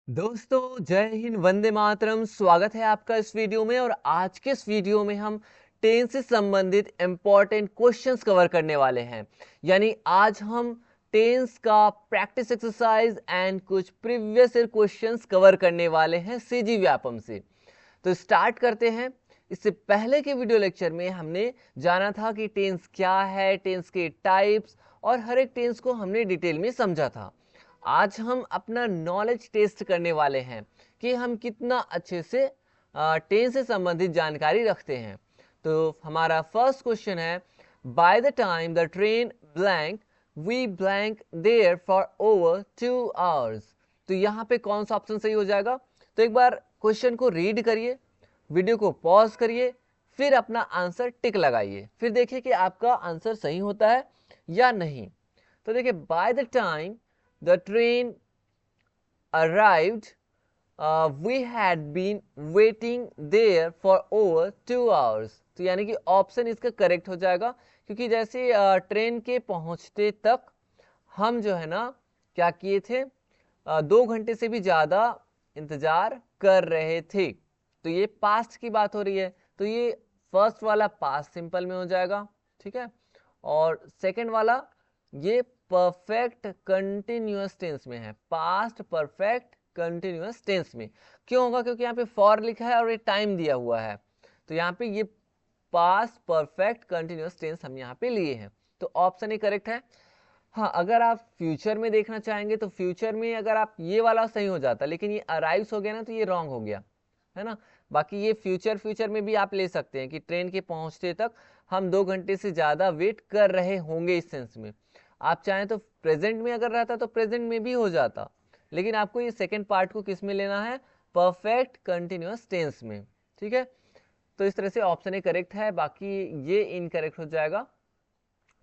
दोस्तों जय हिंद, वंदे मातरम। स्वागत है आपका इस वीडियो में। और आज के इस वीडियो में हम टेंस से संबंधित इंपॉर्टेंट क्वेश्चंस कवर करने वाले हैं। यानी आज हम टेंस का प्रैक्टिस एक्सरसाइज एंड कुछ प्रीवियस ईयर क्वेश्चंस कवर करने वाले हैं सीजी व्यापम से। तो स्टार्ट करते हैं। इससे पहले के वीडियो लेक्चर में हमने जाना था कि टेंस क्या है, टेंस के टाइप्स और हर एक टेंस को हमने डिटेल में समझा था। आज हम अपना नॉलेज टेस्ट करने वाले हैं कि हम कितना अच्छे से टेंस से संबंधित जानकारी रखते हैं। तो हमारा फर्स्ट क्वेश्चन है, by the time the train blank we blank there for over 2 hours. तो यहाँ पे कौन सा ऑप्शन सही हो जाएगा? तो एक बार क्वेश्चन को रीड करिए, वीडियो को पॉज करिए, फिर अपना आंसर टिक लगाइए, फिर देखिए कि आपका आंसर सही होता है या नहीं। तो देखिए, bye the time the train arrived we had been waiting there for over 2 hours। तो यानी कि ऑप्शन इसका करेक्ट हो जाएगा, क्योंकि जैसे ट्रेन के पहुंचते तक हम जो है ना क्या किए थे, 2 घंटे से भी ज़्यादा इंतज़ार कर रहे थे। तो ये पास्ट की बात हो रही है, तो ये फर्स्ट वाला पास्ट सिंपल में हो जाएगा, ठीक है। और सेकंड वाला ये परफेक्ट कंटिन्यूअस टेंस में है, पास्ट परफेक्ट कंटिन्यूअस टेंस में। क्यों होगा? क्योंकि यहाँ पे फॉर लिखा है और ये टाइम दिया हुआ है, तो यहाँ पे ये पास्ट परफेक्ट कंटिन्यूअस टेंस हम यहाँ पे लिए हैं, तो ऑप्शन ही करेक्ट है। हाँ, अगर आप फ्यूचर में देखना चाहेंगे तो फ्यूचर में अगर आप ये वाला सही हो जाता, लेकिन ये अराइव्स हो गया ना, तो ये रॉन्ग हो गया, है ना। बाकी ये फ्यूचर में भी आप ले सकते हैं कि ट्रेन के पहुंचते तक हम 2 घंटे से ज़्यादा वेट कर रहे होंगे, इस सेंस में। आप चाहें तो प्रेजेंट में अगर रहता तो प्रेजेंट में भी हो जाता, लेकिन आपको ये सेकेंड पार्ट को किस में लेना है? परफेक्ट कंटिन्यूअस टेंस में, ठीक है। तो इस तरह से ऑप्शन ए करेक्ट है, बाकी ये इनकरेक्ट हो जाएगा।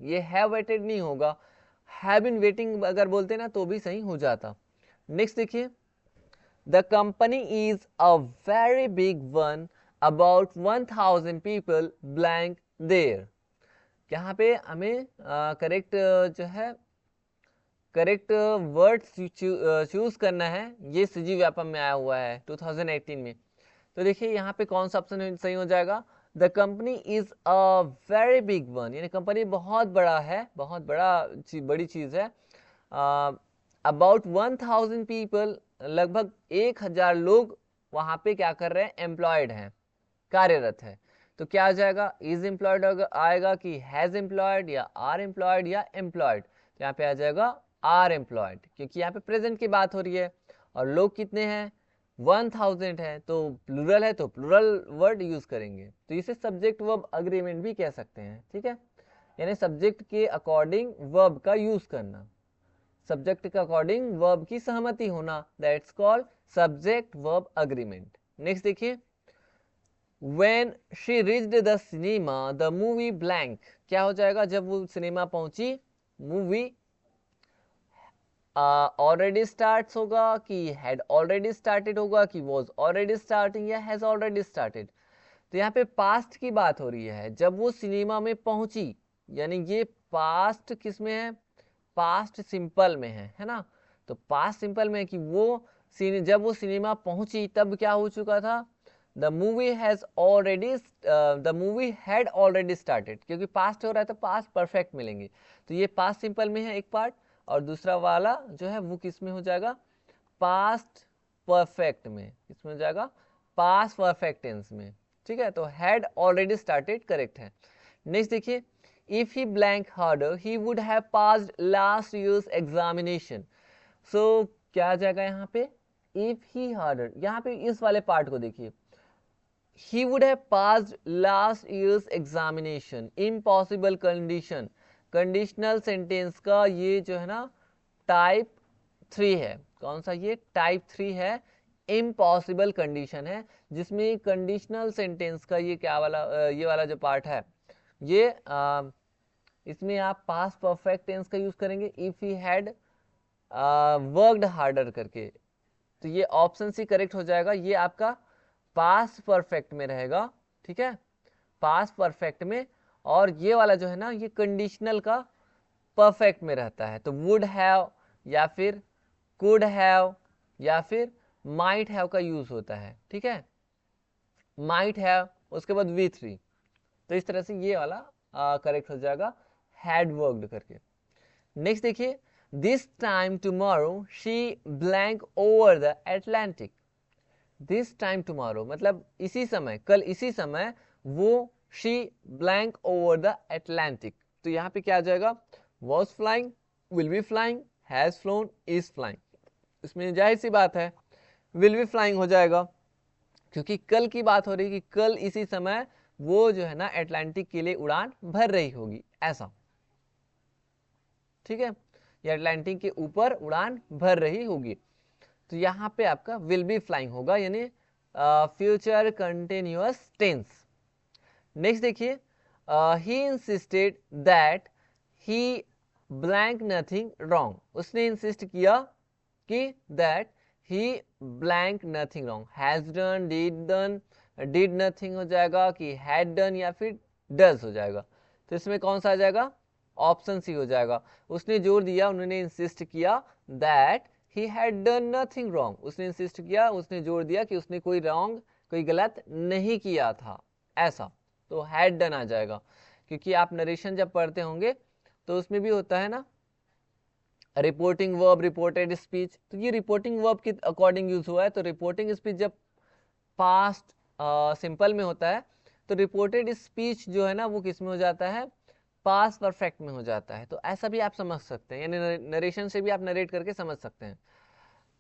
ये हैव वेटेड नहीं होगा, हैव बीन वेटिंग अगर बोलते ना तो भी सही हो जाता। नेक्स्ट देखिए, the company is a very big one, about 1000 people blank there. यहाँ पे हमें करेक्ट जो है करेक्ट वर्ड चूज करना है। ये सीजी व्यापम में आया हुआ है 2018 में। तो देखिए यहाँ पे कौन सा ऑप्शन सही हो जाएगा? The company is a very big one, यानी कंपनी बहुत बड़ा है, बहुत बड़ी चीज है। अबाउट 1000 पीपल, लगभग 1000 लोग वहां पे क्या कर रहे हैं? एम्प्लॉयड हैं, कार्यरत है। तो क्या आ जाएगा? इज एम्प्लॉयड आएगा कि हैज एम्प्लॉयड, या आर एम्प्लॉयड, या एम्प्लॉयड? तो यहाँ पे आ जाएगा आर एम्प्लॉयड, क्योंकि यहाँ पे प्रेजेंट की बात हो रही है और लोग कितने हैं? 1000 है, तो प्लूरल है तो प्लूरल वर्ड यूज करेंगे। तो इसे सब्जेक्ट वर्ब अग्रीमेंट भी कह सकते हैं, ठीक है। यानी सब्जेक्ट के अकॉर्डिंग वर्ब का यूज करना, सब्जेक्ट के अकॉर्डिंग वर्ब की सहमति होना, that's called subject verb agreement. Next देखिए, When she reached the cinema, the movie blank। क्या हो जाएगा जब वो सिनेमा पहुंची? मूवी ऑलरेडी स्टार्ट होगा कि हैड ऑलरेडी स्टार्टेड होगा कि वॉज ऑलरेडी स्टार्टिंग या हैज ऑलरेडी स्टार्टेड? तो यहाँ पे पास्ट की बात हो रही है, जब वो सिनेमा में पहुंची, यानी ये पास्ट किस में है? पास्ट सिंपल में है ना। तो पास्ट सिंपल में है कि वो जब वो सिनेमा पहुंची तब क्या हो चुका था? The movie had already started, क्योंकि पास्ट हो रहा है तो पास्ट परफेक्ट मिलेंगे। तो ये पास्ट सिंपल में है एक पार्ट, और दूसरा वाला जो है वो किस में हो जाएगा? पास्ट परफेक्ट में। किसमें हो जाएगा? पास्ट परफेक्ट टेंस में, ठीक है। तो हैड ऑलरेडी स्टार्टेड करेक्ट है। नेक्स्ट देखिए, if he blank harder he would have passed last years examination. So क्या आ जाएगा यहाँ पे? इफ ही हार्डर, यहाँ पे इस वाले पार्ट को देखिए, he would have passed last year's examination, impossible condition। Conditional sentence का ये जो है ना टाइप 3 है। कौन सा? ये टाइप 3 है, इम्पॉसिबल कंडीशन है, जिसमें कंडीशनल सेंटेंस का ये क्या वाला ये वाला जो पार्ट है, ये इसमें आप पास्ट परफेक्ट टेंस का यूज करेंगे, if he had worked harder करके। तो ये ऑप्शन सी करेक्ट हो जाएगा, ये आपका पास्ट परफेक्ट में रहेगा, ठीक है, पास्ट परफेक्ट में। और ये वाला जो है ना, ये कंडीशनल का परफेक्ट में रहता है। तो वुड हैव, या फिर कुड हैव, या फिर माइट हैव का यूज होता है, ठीक है, माइट हैव, उसके बाद V3, तो इस तरह से ये वाला करेक्ट हो जाएगा हैड वर्कड करके। नेक्स्ट देखिए, this time tomorrow she blank over the Atlantic. This time tomorrow मतलब इसी समय, कल इसी समय वो she blank over the Atlantic. तो यहाँ पे क्या आ जाएगा, was flying, will be flying, has phloem, is flying. इसमें जाहिर सी बात है विल बी फ्लाइंग हो जाएगा, क्योंकि कल की बात हो रही है कि कल इसी समय वो जो है ना एटलांटिक के लिए उड़ान भर रही होगी, ऐसा, ठीक है, या अटलांटिक के ऊपर उड़ान भर रही होगी। तो यहाँ पे आपका विल बी फ्लाइंग होगा, यानी फ्यूचर कंटिन्यूअस टेंस। नेक्स्ट देखिए, he insisted that he blank nothing wrong. उसने इंसिस्ट किया कि that he blank nothing wrong. Has done, did nothing हो जाएगा, कि हैड डन, या फिर डज हो जाएगा। तो इसमें कौन सा आ जाएगा, ऑप्शन सी हो जाएगा। उसने जोर दिया, उन्होंने इंसिस्ट किया that he had done nothing wrong. उसने इंसिस्ट किया, उसने जोर दिया कि उसने कोई रॉन्ग, कोई गलत नहीं किया था, ऐसा। तो हैड डन आ जाएगा, क्योंकि आप नरेशन जब पढ़ते होंगे तो उसमें भी होता है ना रिपोर्टिंग वर्ब, रिपोर्टेड स्पीच। तो ये रिपोर्टिंग वर्ब के अकॉर्डिंग यूज हुआ है। तो रिपोर्टिंग स्पीच जब पास्ट सिंपल में होता है, तो रिपोर्टेड स्पीच जो है ना वो किस में हो जाता है, पास्ट परफेक्ट में हो जाता है। तो ऐसा भी आप समझ सकते हैं, यानी नरेशन से भी आप नरेट करके समझ सकते हैं।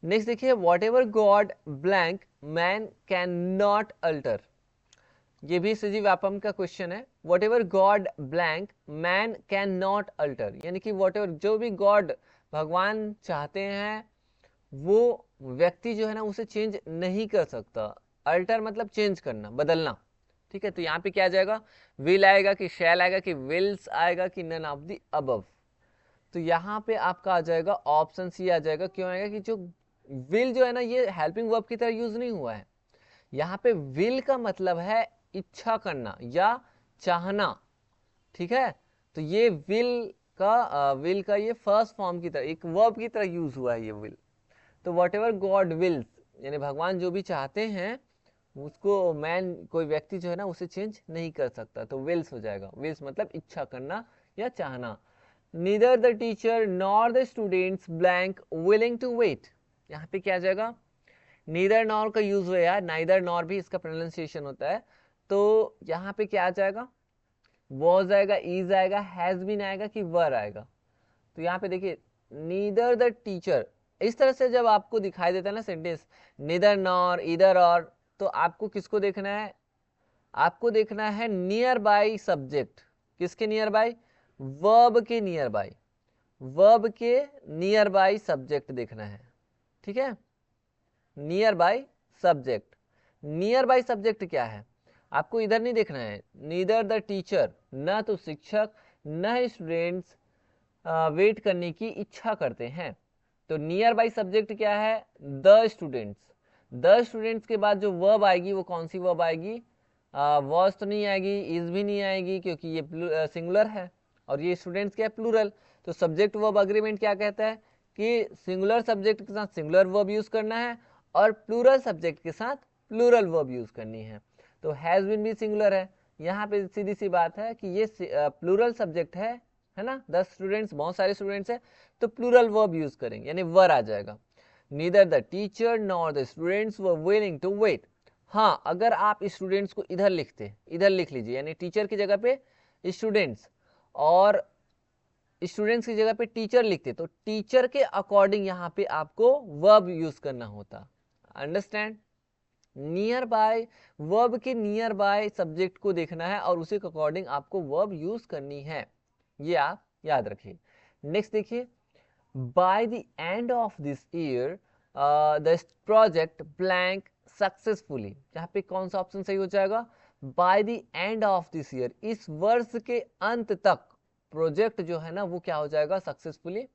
नेक्स्ट देखिए, what ever God blank man can not alter. ये भी सजीव व्यापम का क्वेश्चन है। What ever God blank man can not alter, यानी कि वॉट एवर, जो भी गॉड भगवान चाहते हैं वो व्यक्ति जो है ना उसे चेंज नहीं कर सकता। अल्टर मतलब चेंज करना, बदलना, ठीक है। तो यहाँ पे क्या आ जाएगा, विल आएगा कि शैल आएगा कि विल्स आएगा कि नन ऑफ द अबव। तो यहाँ पे आपका आ जाएगा ऑप्शन सी आ जाएगा। क्यों आएगा कि जो विल जो है ना ये हेल्पिंग वर्ब की तरह यूज नहीं हुआ है। यहाँ पे विल का मतलब है इच्छा करना या चाहना, ठीक है। तो ये विल का ये फर्स्ट फॉर्म की तरह, एक वर्ब की तरह यूज हुआ है ये विल। तो वॉट एवर गॉड विल्स, यानी भगवान जो भी चाहते हैं उसको मैन, कोई व्यक्ति जो है ना उसे चेंज नहीं कर सकता। तो विल्स हो जाएगा। विल्स मतलब इच्छा करना या चाहना। Neither the teacher nor the students blank willing to wait. यहाँ पे क्या आ जाएगा, नीदर नॉर का यूज हुआ यार, नाइदर नॉर भी इसका प्रोनाउंसिएशन होता है। तो यहाँ पे क्या आ जाएगा, वॉज आएगा, इज आएगा, हैज बीन आएगा कि वर आएगा। तो यहाँ पे देखिए नीदर द टीचर, इस तरह से जब आपको दिखाई देता है ना सेंटेंस नीदर नॉर इधर और, तो आपको किसको देखना है, आपको देखना है नियर बाई सब्जेक्ट। किसके नियर बाई, वर्ब के नियर बाई, वर्ब के नियर बाई सब्जेक्ट देखना है, ठीक है। Near by subject, near by subject क्या है, आपको इधर नहीं देखना है। नीदर द टीचर, न तो शिक्षक न स्टूडेंट्स वेट करने की इच्छा करते हैं। तो नियर बाई सब्जेक्ट क्या है, द स्टूडेंट्स। द स्टूडेंट्स के बाद जो वर्ब आएगी वो कौन सी वर्ब आएगी, वॉज तो नहीं आएगी, इज भी नहीं आएगी, क्योंकि ये सिंगुलर है और ये स्टूडेंट्स क्या है, प्लूरल। तो सब्जेक्ट वर्ब अग्रीमेंट क्या कहता है कि सिंगुलर सब्जेक्ट के साथ सिंगुलर वर्ब यूज करना है और प्लूरल सब्जेक्ट के साथ प्लूरल वर्ब यूज करनी है। तो हैज बीन भी सिंगुलर है। यहाँ पे सीधी सी बात है कि ये प्लूरल सब्जेक्ट है ना, 10 स्टूडेंट्स, बहुत सारे स्टूडेंट्स है, तो प्लूरल वर्ब यूज करेंगे, यानी वर आ जाएगा। Neither the teacher nor the students were willing to wait. हाँ, अगर आप स्टूडेंट्स को इधर लिखते, इधर लिख लीजिए, यानी टीचर की जगह पे स्टूडेंट्स और स्टूडेंट्स की जगह पे टीचर लिखते, तो टीचर के अकॉर्डिंग यहाँ पे आपको वर्ब यूज करना होता। अंडरस्टैंड, नियर बाय, वर्ब के नियर बाय सब्जेक्ट को देखना है और उसी के अकॉर्डिंग आपको वर्ब यूज करनी है, ये आप याद रखिए। नेक्स्ट देखिए, bye the end of this year the project blank successfully. यहाँ पे कौन सा ऑप्शन सही हो जाएगा, bye the end of this year, इस वर्ष के अंत तक प्रोजेक्ट जो है ना वो क्या हो जाएगा, सक्सेसफुली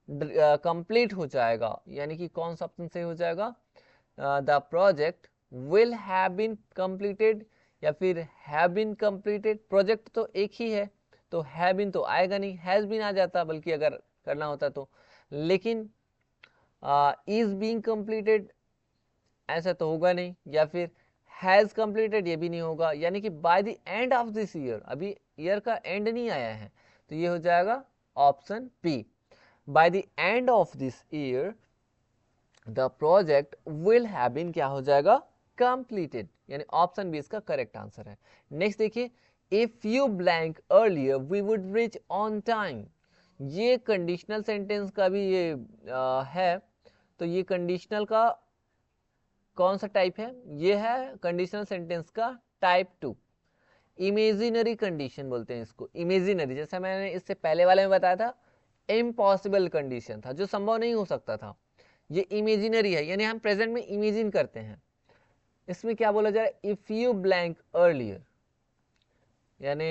कंप्लीट हो जाएगा। यानी कि कौन सा ऑप्शन सही हो जाएगा, the project will have been completed या फिर हैव बीन कंप्लीटेड। प्रोजेक्ट तो एक ही है, तो हैव बीन तो आएगा नहीं, हैज बीन आ जाता बल्कि अगर करना होता तो। लेकिन इज बीइंग कंप्लीटेड ऐसा तो होगा नहीं, या फिर हैज़ कंप्लीटेड, ये भी नहीं होगा, यानी कि by the end of this year, अभी ईयर का एंड नहीं आया है, तो ये हो जाएगा option B, by the end of this year the project will have been, क्या हो जाएगा, कंप्लीटेड, यानी ऑप्शन बी इसका करेक्ट आंसर है। नेक्स्ट देखिए, if you blank earlier we would reach on time, ये कंडीशनल सेंटेंस का भी ये है, तो ये कंडीशनल का कौन सा टाइप है, ये है कंडीशनल सेंटेंस का टाइप 2, इमेजिनरी कंडीशन बोलते हैं इसको, इमेजिनरी, जैसा मैंने इससे पहले वाले में बताया था इम्पॉसिबल कंडीशन था, जो संभव नहीं हो सकता था, ये इमेजिनरी है, यानी हम प्रेजेंट में इमेजिन करते हैं। इसमें क्या बोला जाए, इफ यू ब्लैंक अर्लियर, यानी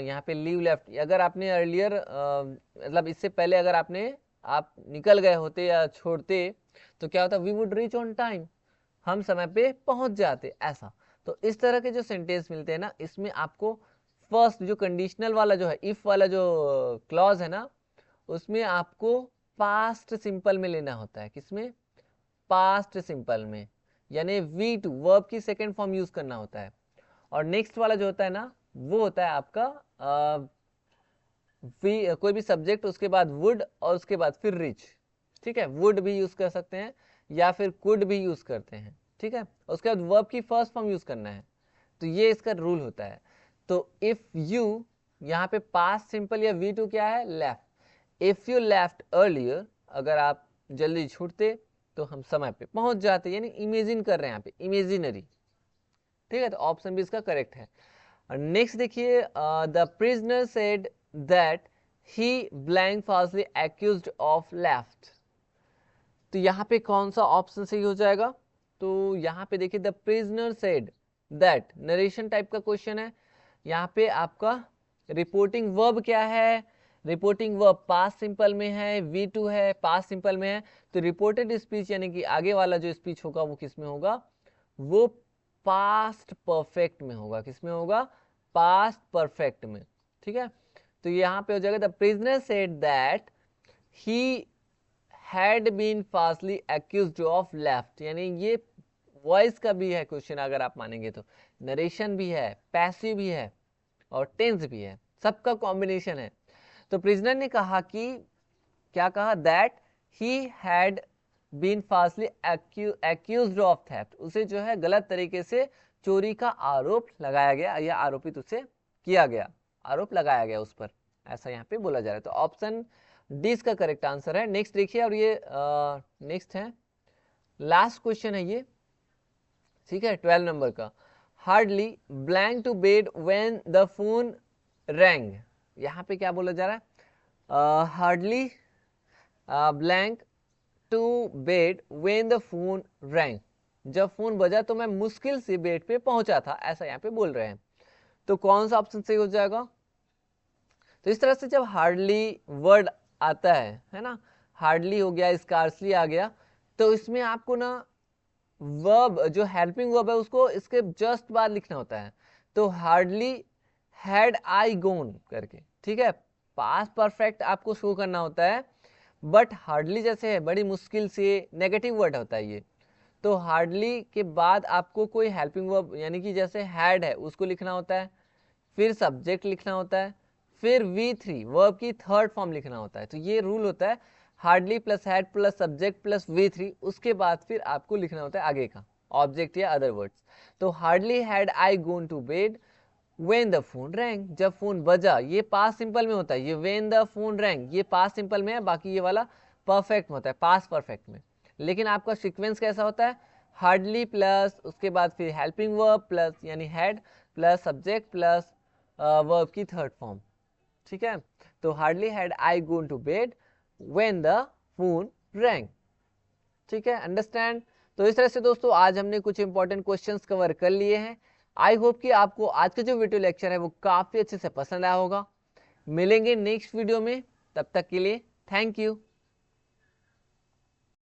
यहाँ पे लीव लेफ्ट, अगर आपने अर्लियर मतलब इससे पहले अगर आप निकल गए होते या छोड़ते, तो क्या होता, we would reach on time, हम समय पे पहुंच जाते, ऐसा। तो इस तरह के जो सेंटेंस मिलते हैं ना, इसमें आपको फर्स्ट जो कंडीशनल वाला जो है, इफ वाला जो क्लॉज है ना, उसमें आपको पास्ट सिंपल में लेना होता है, किसमें, पास्ट सिंपल में, यानी V2 वर्ब की सेकंड फॉर्म यूज करना होता है। और नेक्स्ट वाला जो होता है ना, वो होता है आपका कोई भी सब्जेक्ट, उसके बाद वुड और उसके बाद फिर रिच, ठीक है, वुड भी यूज कर सकते हैं या फिर कुड भी यूज करते हैं, ठीक है, उसके बाद वर्ब की फर्स्ट फॉर्म यूज करना है, तो ये इसका रूल होता है। तो इफ यू, यहाँ पे पास्ट सिंपल या V2 क्या है, left, if you left earlier, अगर आप जल्दी छूटते तो हम समय पे पहुंच जाते, यानी इमेजिन कर रहे हैं यहाँ पे, इमेजिनरी, ठीक है, तो ऑप्शन भी इसका करेक्ट है। और नेक्स्ट देखिए, the prisoner said that he blank falsely accused of left, तो यहाँ पे कौन सा ऑप्शन सही हो जाएगा, तो यहाँ पे देखिए, the prisoner said that, narration type का क्वेश्चन है, यहाँ पे आपका रिपोर्टिंग वर्ब क्या है, रिपोर्टिंग वर्ब पास्ट सिंपल में है, V2 है, पास्ट सिंपल में है, तो रिपोर्टेड स्पीच यानी कि आगे वाला जो स्पीच होगा वो किस में होगा, वो पास्ट परफेक्ट में होगा, किस में होगा, पास्ट परफेक्ट में, ठीक है। तो यहाँ पे हो जाएगा, the prisoner said that he had been falsely accused of left, यानी ये वॉइस का भी है क्वेश्चन, अगर आप मानेंगे तो नरेशन भी है, पैसिव भी है और टेंस भी है, सबका कॉम्बिनेशन है। तो प्रिजनर ने कहा कि, क्या कहा, that he had been falsely accused of theft, उसे जो है गलत तरीके से चोरी का आरोप लगाया गया, या आरोपित उसे किया गया, आरोप लगाया गया उस पर, ऐसा यहाँ पे बोला जा रहा है। तो ऑप्शन डी इसका करेक्ट आंसर है। नेक्स्ट देखिए, और ये नेक्स्ट है, लास्ट क्वेश्चन है ये, ठीक है, 12 नंबर का, hardly blank to bed when the phone rang, यहाँ पे क्या बोला जा रहा है, hardly blank to bed when the phone rang, जब फोन बजा तो मैं मुश्किल से बेड पे पहुंचा था, ऐसा यहाँ पे बोल रहे हैं। तो कौन सा ऑप्शन सही हो जाएगा, तो इस तरह से जब हार्डली वर्ड आता है ना, हार्डली हो गया, स्कार्सली आ गया, तो इसमें आपको ना वर्ब जो हेल्पिंग वर्ब है उसको इसके जस्ट बाद लिखना होता है, तो हार्डली हैड आई गोन करके, ठीक है, पास्ट परफेक्ट आपको शो करना होता है, बट हार्डली जैसे है बड़ी मुश्किल से, नेगेटिव वर्ड होता है ये, तो हार्डली के बाद आपको कोई हेल्पिंग वर्ब यानी कि जैसे हैड है उसको लिखना होता है, फिर सब्जेक्ट लिखना होता है, फिर V3 वर्ब की थर्ड फॉर्म लिखना होता है। तो ये रूल होता है, hardly plus had plus subject plus V3, उसके बाद फिर आपको लिखना होता है आगे का ऑब्जेक्ट या अदर वर्ड्स। तो hardly had I gone to bed when the phone rang, जब फोन बजा, ये पास्ट सिंपल में होता है, ये व्हेन द फोन रैंग ये पास्ट सिंपल में है, बाकी ये वाला परफेक्ट में होता है, पास्ट परफेक्ट में। लेकिन आपका सीक्वेंस कैसा होता है, हार्डली प्लस उसके बाद फिर हेल्पिंग वर्ब प्लस यानी had plus subject plus verb की थर्ड फॉर्म, ठीक है। तो hardly had I gone to bed when the phone rang, ठीक है, अंडरस्टैंड। तो इस तरह से दोस्तों आज हमने कुछ इंपॉर्टेंट क्वेश्चंस कवर कर लिए हैं। आई होप कि आपको आज का जो वीडियो लेक्चर है वो काफी अच्छे से पसंद आया होगा। मिलेंगे नेक्स्ट वीडियो में, तब तक के लिए थैंक यू।